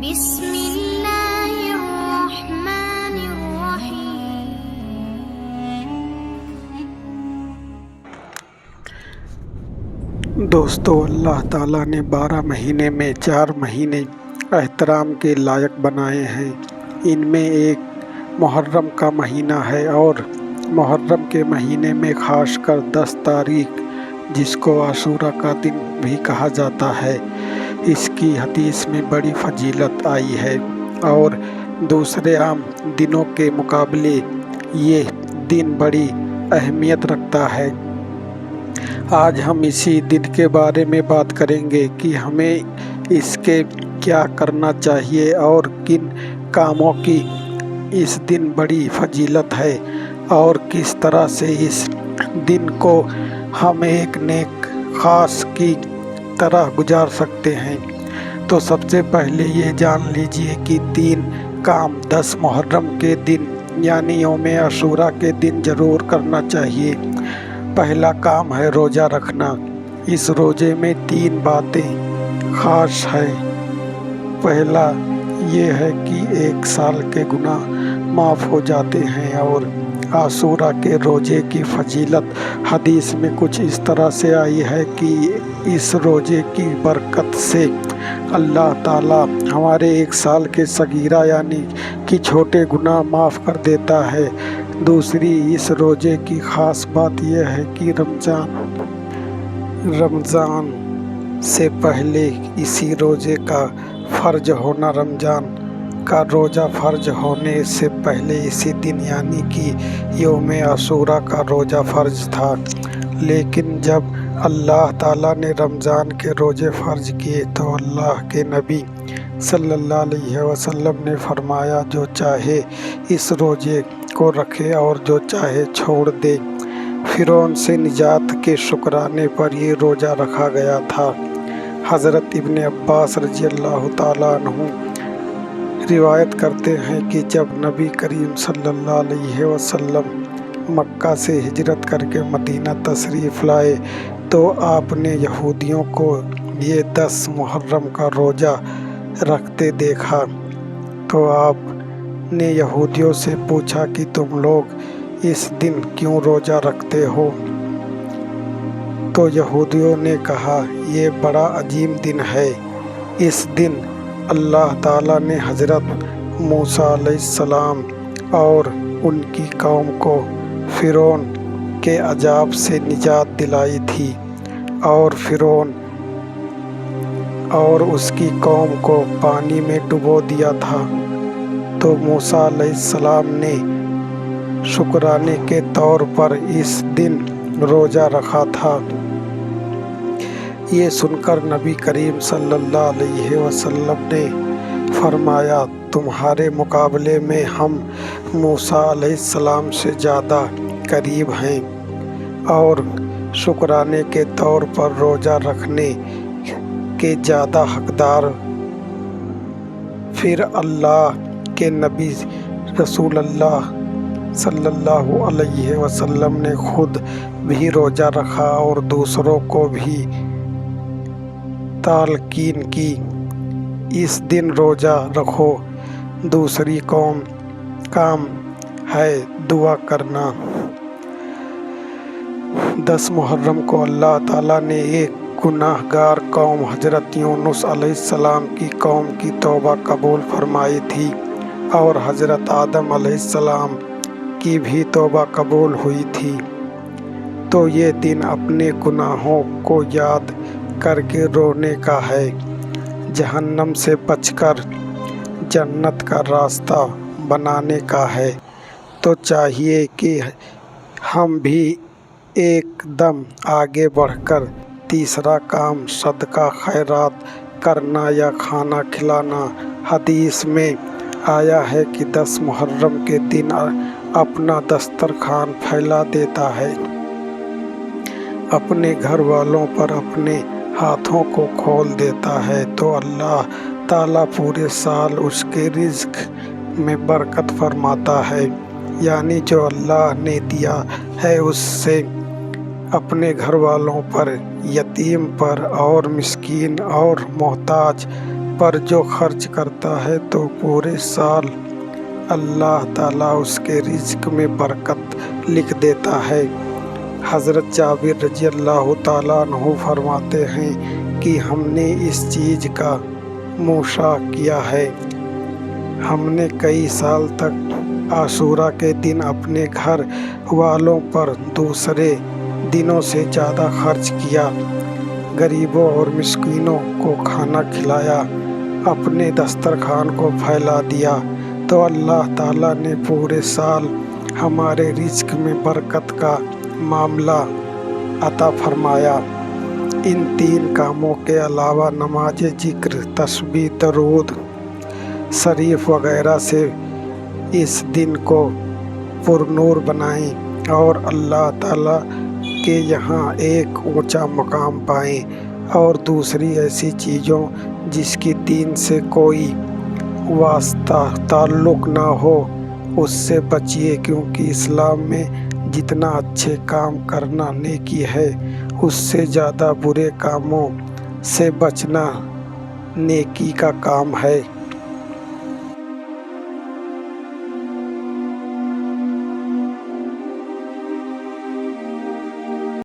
بسم اللہ الرحمن الرحیم۔ دوستو، اللہ تعالیٰ نے 12 مہینے میں 4 مہینے احترام کے لائق بنائے ہیں۔ ان میں ایک محرم کا مہینہ ہے اور محرم کے مہینے میں خاص کر 10 تاریخ جس کو عاشوراء کا دن بھی کہا جاتا ہے، اس کی حدیث میں بڑی فضیلت آئی ہے اور دوسرے عام دنوں کے مقابلے یہ دن بڑی اہمیت رکھتا ہے۔ آج ہم اسی دن کے بارے میں بات کریں گے کہ ہمیں اس کے کیا کرنا چاہیے اور کن کاموں کی اس دن بڑی فضیلت ہے اور کس طرح سے اس دن کو ہم ایک نیک خاص کی طرح گزار سکتے ہیں۔ تو سب سے پہلے یہ جان لیجئے کہ 3 کام 10 محرم کے دن یعنی یوم عاشوراء کے دن ضرور کرنا چاہیے۔ پہلا کام ہے روزہ رکھنا۔ اس روزے میں 3 باتیں خاص ہیں۔ پہلا یہ ہے کہ 1 سال کے گناہ معاف ہو جاتے ہیں اور عاشوراء کے روزے کی فضیلت حدیث میں کچھ اس طرح سے آئی ہے کہ اس روزے کی برکت سے اللہ تعالیٰ ہمارے 1 سال کے صغیرہ یعنی کہ چھوٹے گناہ معاف کر دیتا ہے۔ دوسری اس روزے کی خاص بات یہ ہے کہ رمضان سے پہلے اسی روزے کا فرض ہونا، رمضان کا روزہ فرض ہونے سے پہلے اسی دن یعنی کہ یوم عاشوراء کا روزہ فرض تھا، لیکن جب اللہ تعالیٰ نے رمضان کے روزے فرض کیے تو اللہ کے نبی صلی اللہ علیہ وسلم نے فرمایا جو چاہے اس روزے کو رکھے اور جو چاہے چھوڑ دے۔ فرعون سے نجات کے شکرانے پر یہ روزہ رکھا گیا تھا۔ حضرت ابن عباس رضی اللہ تعالیٰ عنہ روایت کرتے ہیں کہ جب نبی کریم صلی اللہ علیہ وسلم مکہ سے ہجرت کر کے مدینہ تشریف لائے تو آپ نے یہودیوں کو یہ 10 محرم کا روزہ رکھتے دیکھا، تو آپ نے یہودیوں سے پوچھا کہ تم لوگ اس دن کیوں روزہ رکھتے ہو؟ تو یہودیوں نے کہا یہ بڑا عظیم دن ہے۔ اس دن اللہ تعالیٰ نے حضرت موسیٰ علیہ السلام اور ان کی قوم کو فرعون کے عذاب سے نجات دلائی تھی اور فرعون اور اس کی قوم کو پانی میں ڈبو دیا تھا، تو موسیٰ علیہ السلام نے شکرانے کے طور پر اس دن روزہ رکھا تھا۔ یہ سن کر نبی کریم صلی اللہ علیہ وسلم نے فرمایا تمہارے مقابلے میں ہم موسیٰ علیہ السلام سے زیادہ قریب ہیں اور شکرانے کے طور پر روزہ رکھنے کے زیادہ حقدار۔ پھر اللہ کے نبی رسول اللہ صلی اللہ علیہ وسلم نے خود بھی روزہ رکھا اور دوسروں کو بھی تلقین کی اس دن روزہ رکھو۔ دوسری کام ہے دعا کرنا۔ 10 محرم کو اللہ تعالیٰ نے ایک گناہ گار قوم حضرت یونس علیہ السلام کی قوم کی توبہ قبول فرمائی تھی اور حضرت آدم علیہ السلام کی بھی توبہ قبول ہوئی تھی، تو یہ دن اپنے گناہوں کو یاد کر کے رونے کا ہے، جہنم سے بچ کر جنت کا راستہ بنانے کا ہے۔ تو چاہیے کہ ہم بھی ایک دم آگے بڑھ کر تیسرا کام صدقہ خیرات کرنا یا کھانا کھلانا۔ حدیث میں آیا ہے کہ 10 محرم کے دن اپنا دسترخوان پھیلا دیتا ہے، اپنے گھر والوں پر اپنے ہاتھوں کو کھول دیتا ہے تو اللہ تعالیٰ پورے سال اس کے رزق میں برکت فرماتا ہے، یعنی جو اللہ نے دیا ہے اس سے اپنے گھر والوں پر، یتیم پر اور مسکین اور محتاج پر جو خرچ کرتا ہے تو پورے سال اللہ تعالیٰ اس کے رزق میں برکت لکھ دیتا ہے۔ حضرت جابر رضی اللہ تعالیٰ عنہ فرماتے ہیں کہ ہم نے اس چیز کا مشاہدہ کیا ہے۔ ہم نے کئی سال تک عاشوراء کے دن اپنے گھر والوں پر دوسرے دنوں سے زیادہ خرچ کیا، غریبوں اور مسکینوں کو کھانا کھلایا، اپنے دسترخوان کو پھیلا دیا، تو اللہ تعالیٰ نے پورے سال ہمارے رزق میں برکت کا معاملہ عطا فرمایا۔ ان 3 کاموں کے علاوہ نماز ذکر، تسبیح، درود شریف وغیرہ سے اس دن کو پرنور بنائیں اور اللہ تعالیٰ کے یہاں ایک اونچا مقام پائیں، اور دوسری ایسی چیزوں جس کی دین سے کوئی واسطہ تعلق نہ ہو اس سے بچیے، کیونکہ اسلام میں جتنا اچھے کام کرنا نیکی ہے، اس سے زیادہ برے کاموں سے بچنا نیکی کا کام ہے۔